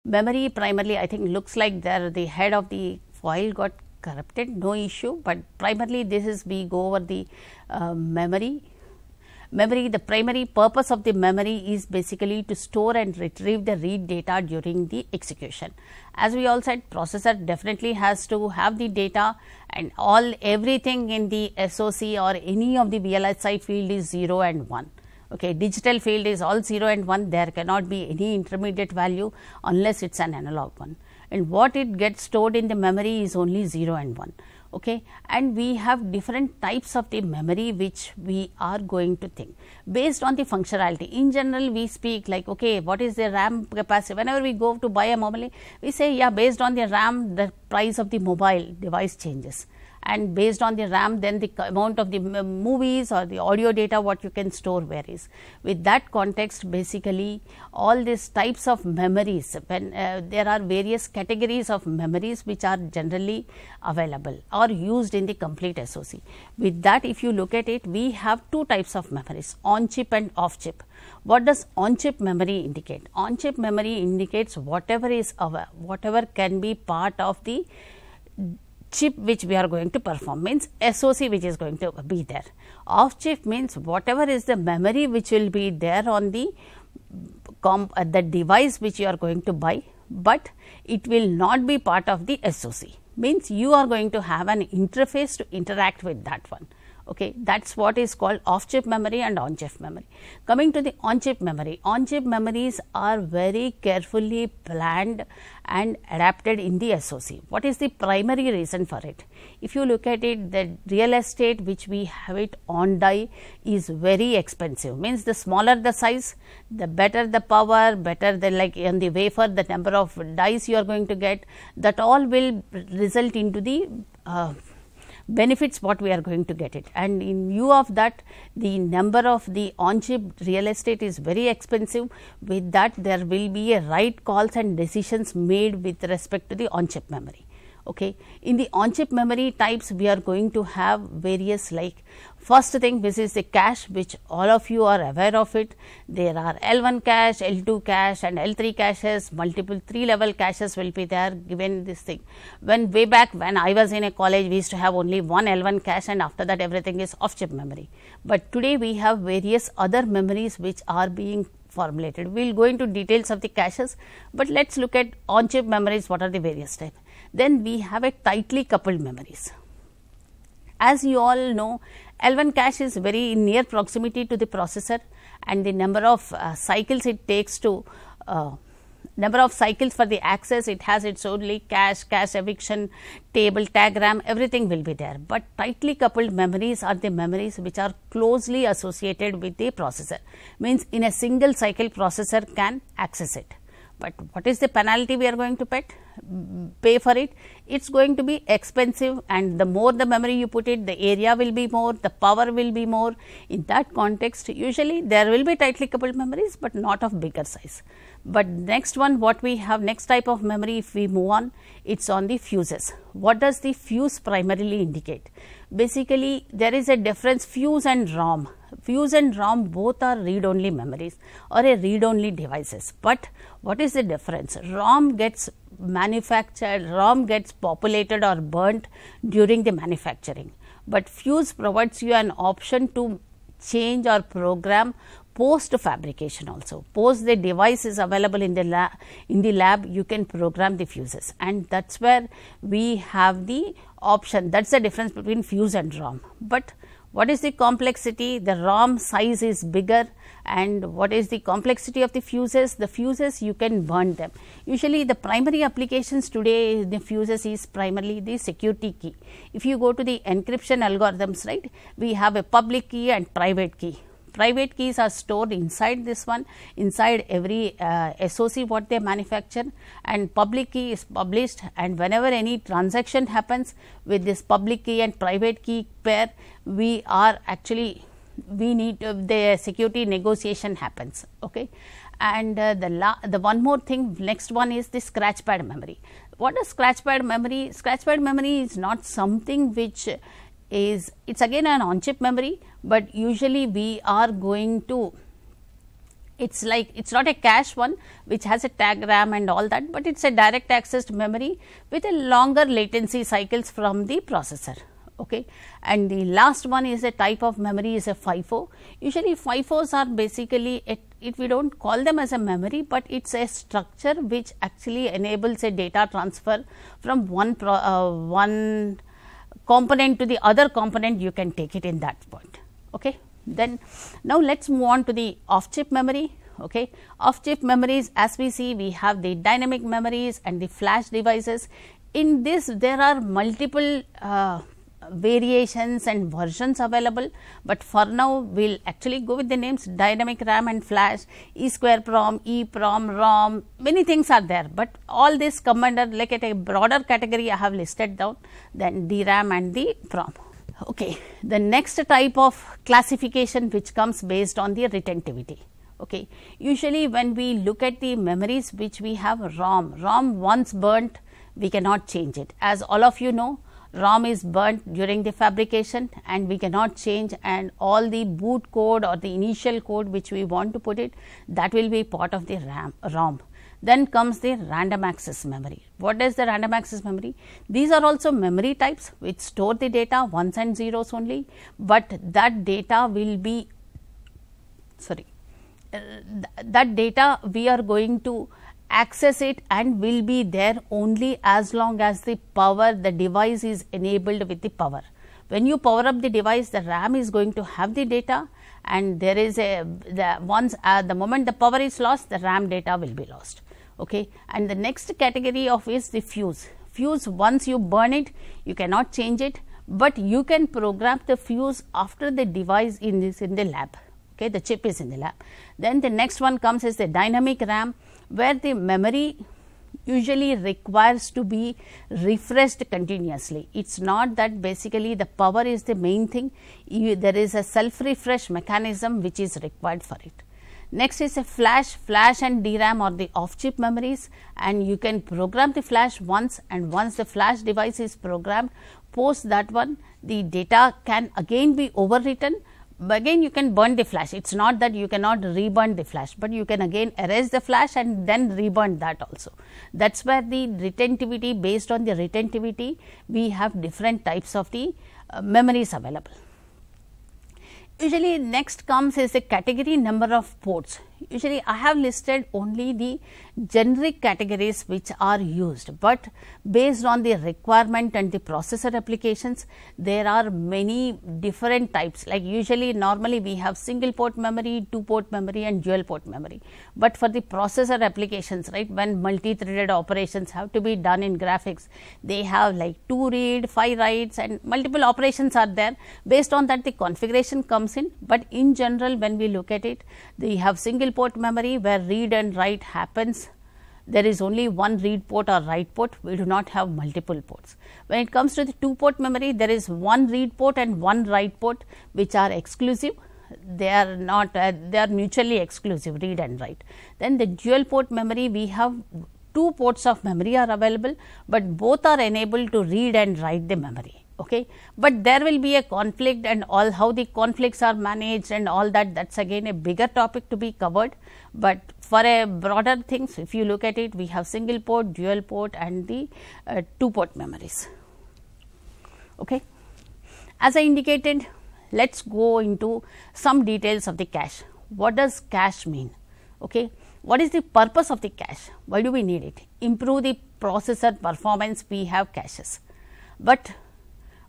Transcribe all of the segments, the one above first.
Memory primarily, I think, looks like there the head of the foil got corrupted, no issue, but primarily this is we go over the memory. The primary purpose of the memory is basically to store and retrieve the read data during the execution. As we all said, processor definitely has to have the data, and everything in the SOC or any of the VLSI field is 0 and 1. Okay, digital field is all 0 and 1, there cannot be any intermediate value unless it is an analog one, and what it gets stored in the memory is only 0 and 1. Okay, and we have different types of the memory which we are going to think based on the functionality. In general, we speak like, okay, what is the RAM capacity? Whenever we go to buy a mobile, we say, yeah, based on the RAM, the price of the mobile device changes, and based on the RAM, then the amount of the movies or the audio data what you can store varies. With that context, basically all these types of memories, when there are various categories of memories which are generally available or used in the complete SOC. With that, if you look at it, we have two types of memories, on chip and off chip. What does on chip memory indicate? On chip memory indicates whatever can be part of the chip which we are going to perform, means SOC which is going to be there. Off chip means whatever is the memory which will be there on the device which you are going to buy, but it will not be part of the SOC, means you are going to have an interface to interact with that one. Okay, that is what is called off chip memory and on chip memory. Coming to the on chip memories are very carefully planned and adapted in the SOC. What is the primary reason for it? If you look at it, the real estate which we have it on die is very expensive, means the smaller the size, the better the power, better the like on the wafer, the number of dies you are going to get, that all will result into the benefits what we are going to get it, and in view of that, the number of the on chip real estate is very expensive. With that, there will be a right calls and decisions made with respect to the on chip memory. Okay. In the on chip memory types, we are going to have various, like first thing, this is the cache which all of you are aware of it. There are L1 cache, L2 cache and L3 caches, multiple 3-level caches will be there given this thing. When way back when I was in a college, we used to have only one L1 cache, and after that everything is off chip memory. But today we have various other memories which are being formulated. We will go into details of the caches, but let us look at on chip memories, what are the various types. Then we have a tightly coupled memories. As you all know, L1 cache is very in near proximity to the processor, and the number of cycles it takes to number of cycles for the access, it has its only cache eviction, table, tag RAM, everything will be there. But tightly coupled memories are the memories which are closely associated with the processor, means in a single cycle processor can access it. But what is the penalty we are going to pay for it? It is going to be expensive, and the more the memory you put it, the area will be more, the power will be more. In that context, usually there will be tightly coupled memories, but not of bigger size. But next one, what we have, next type of memory, if we move on, it is on the fuses. What does the fuse primarily indicate? Basically, there is a difference, fuse and ROM. Fuse and ROM both are read-only memories or a read-only devices. But what is the difference? ROM gets manufactured, ROM gets populated or burnt during the manufacturing. But fuse provides you an option to change or program post fabrication also. Post the device is available in the lab, you can program the fuses, and that is where we have the option. That is the difference between fuse and ROM. But what is the complexity? The ROM size is bigger, and what is the complexity of the fuses? The fuses, you can burn them. Usually the primary applications today in the fuses is primarily the security key. If you go to the encryption algorithms, right, we have a public key and private key. Private keys are stored inside this one, inside every SOC what they manufacture, and public key is published, and whenever any transaction happens with this public key and private key pair, we need the security negotiation happens. Okay. And the one more thing, next one is the scratchpad memory. What is scratchpad memory? Scratchpad memory is not something which is, it is again an on chip memory, but usually we are going to It's like, it's not a cache one which has a tag RAM and all that, but it's a direct accessed memory with a longer latency cycles from the processor. Okay. And the last one is a type of memory is a FIFO. Usually FIFOs are basically we don't call them as a memory, but it's a structure which actually enables a data transfer from one component to the other component. You can take it in that point. Okay. Then now let's move on to the off chip memory. Okay. Off chip memories, as we see, we have the dynamic memories and the flash devices. In this there are multiple variations and versions available, but for now we will actually go with the names dynamic RAM and flash, EEPROM, EEPROM, ROM, many things are there, but all this come under like at a broader category I have listed down, then DRAM and the PROM. Okay. The next type of classification which comes based on the retentivity. Okay. Usually when we look at the memories which we have ROM once burnt, we cannot change it. As all of you know, ROM is burnt during the fabrication and we cannot change, and all the boot code or the initial code which we want to put it, that will be part of the ROM. Then comes the random access memory. What is the random access memory? These are also memory types which store the data ones and zeros only, but that data will be, that data we are going to access it and will be there only as long as the device is enabled with the power. When you power up the device, the RAM is going to have the data, and there is the moment the power is lost, the RAM data will be lost. Okay. And the next category of is the fuse. Fuse, once you burn it, you cannot change it, but you can program the fuse after the device is in the lab. Okay, the chip is in the lab. Then the next one comes as the dynamic RAM, where the memory usually requires to be refreshed continuously. It's not that basically the power is the main thing, there is a self refresh mechanism which is required for it. Next is a flash and DRAM or the off chip memories, and you can program the flash once, and once the flash device is programmed, post that one the data can again be overwritten. Again you can burn the flash, it is not that you cannot reburn the flash, but you can again erase the flash and then reburn that also. That is where the retentivity, based on the retentivity, we have different types of the memories available. Usually next comes is the category number of ports. Usually I have listed only the generic categories which are used, but based on the requirement and the processor applications, there are many different types. Like usually normally we have single port memory, two port memory and dual port memory, but for the processor applications, right, when multi-threaded operations have to be done in graphics, they have like 2 read, 5 writes and multiple operations are there. Based on that the configuration comes in, but in general when we look at it, they have single port memory where read and write happens. There is only one read port or write port, we do not have multiple ports. When it comes to the two port memory, there is one read port and one write port which are exclusive. They are not, they are mutually exclusive, read and write. Then the dual port memory, we have 2 ports of memory are available, but both are enabled to read and write the memory. Okay. But there will be a conflict, and all how the conflicts are managed and all that, that is again a bigger topic to be covered. But for a broader things, if you look at it, we have single port, dual port and the 2 port memories. Okay. As I indicated, let us go into some details of the cache. What does cache mean? Okay. What is the purpose of the cache? Why do we need it? Improve the processor performance, we have caches. But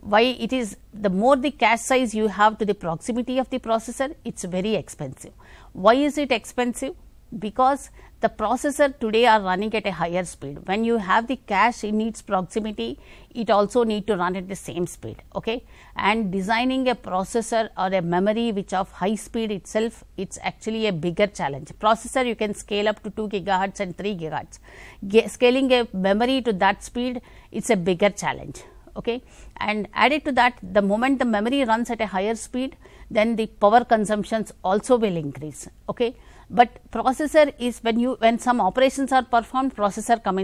why it is, the more the cache size you have to the proximity of the processor, it is very expensive. Why is it expensive? Because the processor today are running at a higher speed. When you have the cache in its proximity, it also need to run at the same speed. Okay? And designing a processor or a memory which of high speed itself, it is actually a bigger challenge. Processor you can scale up to 2 gigahertz and 3 gigahertz. Scaling a memory to that speed, it is a bigger challenge. Okay. And added to that, the moment the memory runs at a higher speed, then the power consumptions also will increase. Okay. but processor is when some operations are performed, processor come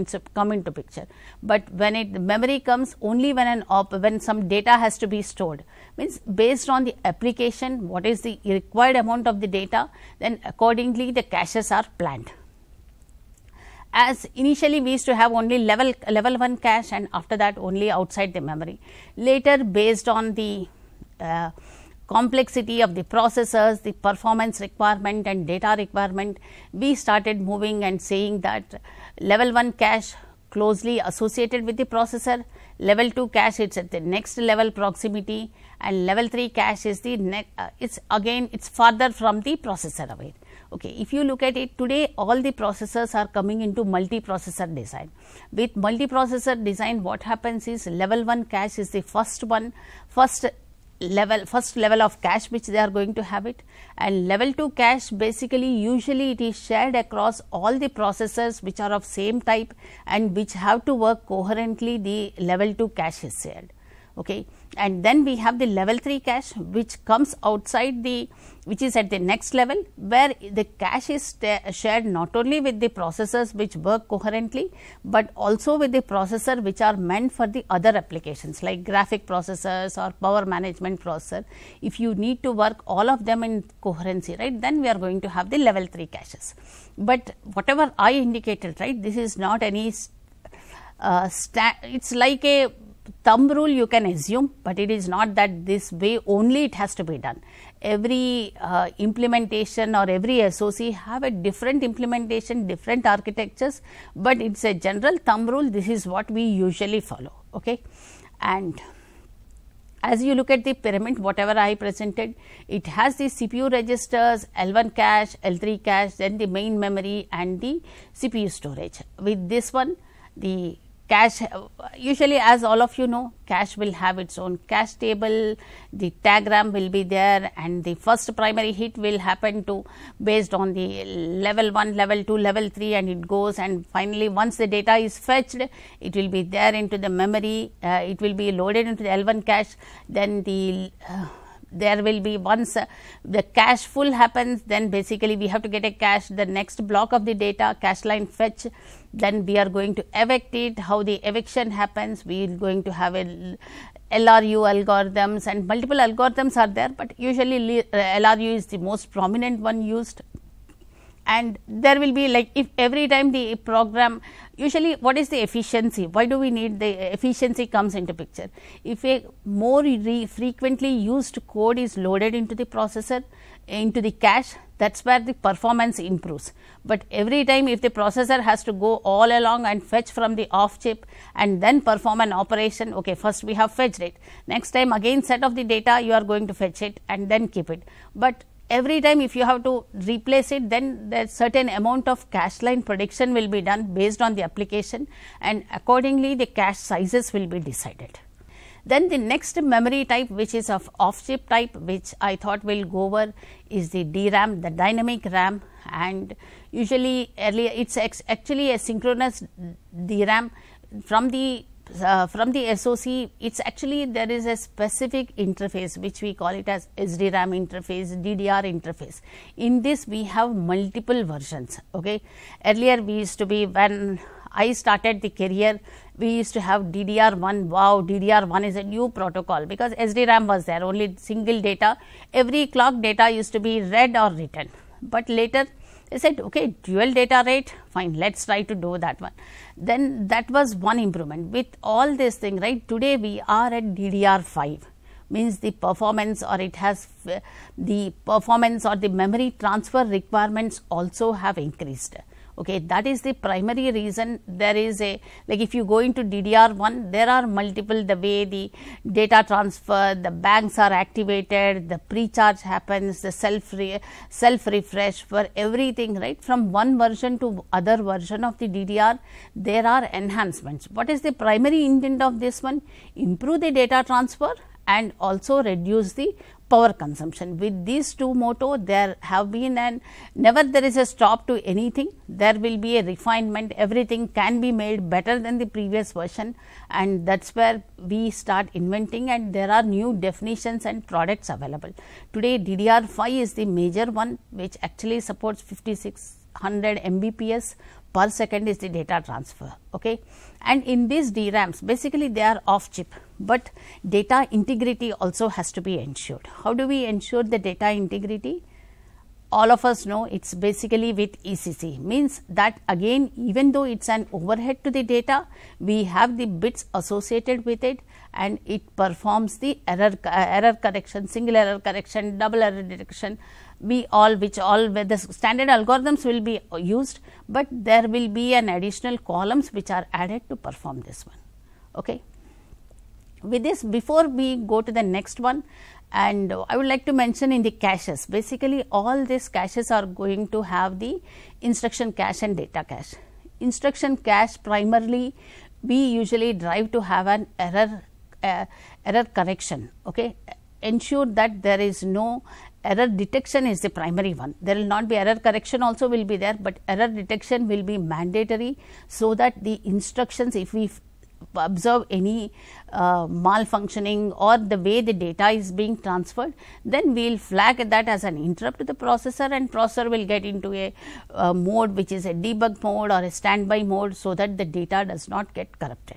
into picture. But when memory comes only when some data has to be stored, means based on the application, what is the required amount of the data, then accordingly the caches are planned. As initially we used to have only level 1 cache, and after that only outside the memory. Later, based on the complexity of the processors, the performance requirement and data requirement, we started moving and saying that level 1 cache closely associated with the processor, level 2 cache it's at the next level proximity, and level 3 cache is the it's farther from the processor away. Okay, if you look at it today, all the processors are coming into multiprocessor design. With multiprocessor design, what happens is level 1 cache is the first level of cache which they are going to have it, and level 2 cache basically usually it is shared across all the processors which are of same type and which have to work coherently. The level 2 cache is shared. Okay, and then we have the level 3 cache which comes outside which is at the next level, where the cache is shared not only with the processors which work coherently, but also with the processor which are meant for the other applications like graphic processors or power management processor. If you need to work all of them in coherency, right, then we are going to have the level 3 caches. But whatever I indicated, right, this is not any it's like a thumb rule you can assume, but it is not that this way only it has to be done. Every implementation or every SOC have a different implementation, different architectures, but it is a general thumb rule. This is what we usually follow. Okay, and as you look at the pyramid, whatever I presented, it has the CPU registers, L1 cache, L3 cache, then the main memory and the CPU storage. With this one, the cache, usually as all of you know, cache will have its own cache table, the tagram will be there, and the first primary hit will happen to based on the level 1, level 2, level 3, and it goes, and finally once the data is fetched, it will be there into the memory, it will be loaded into the L1 cache, then there will be once the cache full happens, then basically we have to get a cache, the next block of the data, cache line fetch, then we are going to evict it. How the eviction happens, we are going to have a LRU algorithms, and multiple algorithms are there, but usually LRU is the most prominent one used. And there will be like, if every time the program, usually what is the efficiency, why do we need the efficiency comes into picture. If a more frequently used code is loaded into the processor, into the cache, that is where the performance improves. But every time if the processor has to go all along and fetch from the off chip and then perform an operation, okay, first we have fetched it, next time again set of the data you are going to fetch it and then keep it. But every time if you have to replace it, then there is certain amount of cache line prediction will be done based on the application, and accordingly the cache sizes will be decided. Then the next memory type, which is of off chip type, which I thought we will go over, is the DRAM, the dynamic RAM, and usually earlier it is actually a synchronous DRAM. From the SOC, it's actually there is a specific interface which we call it as SDRAM interface, DDR interface. In this we have multiple versions. Okay, earlier we used to be, when I started the career, we used to have DDR1. Wow, DDR1 is a new protocol because SDRAM was there, only single data. Every clock data used to be read or written, but later they said, okay, dual data rate, fine, let us try to do that one. Then that was one improvement. With all this thing, right, today we are at DDR5, means the performance, or it has the performance or the memory transfer requirements also have increased. Okay, that is the primary reason. There is a, like if you go into DDR1, there are multiple, the way the data transfer, the banks are activated, the pre-charge happens, the self refresh for everything, right. From one version to other version of the DDR, there are enhancements. What is the primary intent of this one? Improve the data transfer and also reduce the power consumption. With these two motto, there have been never there is a stop to anything. There will be a refinement, everything can be made better than the previous version, and that is where we start inventing, and there are new definitions and products available. Today DDR5 is the major one, which actually supports 5600 Mbps per second is the data transfer. Okay. And in these DRAMs, basically they are off chip, but data integrity also has to be ensured. How do we ensure the data integrity? All of us know it is basically with ECC, means that again, even though it is an overhead to the data, we have the bits associated with it, and it performs the error correction, single error correction, double error detection, where the standard algorithms will be used, but there will be an additional columns which are added to perform this one. Okay. With this, before we go to the next one, and I would like to mention in the caches, basically all these caches are going to have the instruction cache and data cache. Instruction cache primarily we usually drive to have an error correction. Okay. Ensure that there is no error detection is the primary one. There will not be error correction also will be there, but error detection will be mandatory, so that the instructions, if we observe any malfunctioning or the way the data is being transferred, then we will flag that as an interrupt to the processor, and processor will get into a mode which is a debug mode or a standby mode, so that the data does not get corrupted.